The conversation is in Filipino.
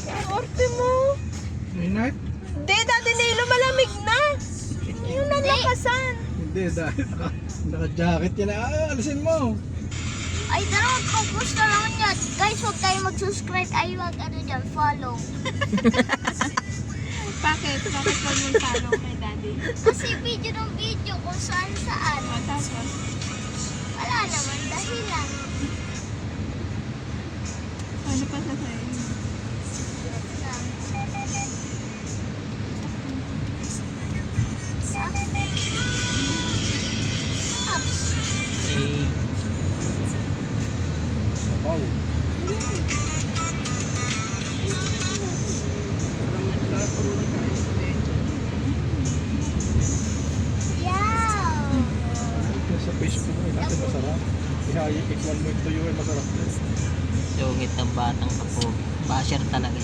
Orte mo. May knife? Hindi, Daddy Nilo, malamig na. Yung nalakasan. Hindi, dahil naka-jacket yan. Alisin mo. Ay, tara, mag-focus na naman yan. Guys, huwag kayo mag-subscribe. Ay, wag ano dyan, follow. Bakit? Bakit wag mong follow kay daddy? Kasi video ng video kung saan saan. O, tapos, Wala naman dahilan. ano pa sasayin? Sabaw. Yeah. Sa Facebook mo, natin masarap. Ikwan mo yung tuyo ay masarap din. Sungit ng batang kapo. Basher talaga.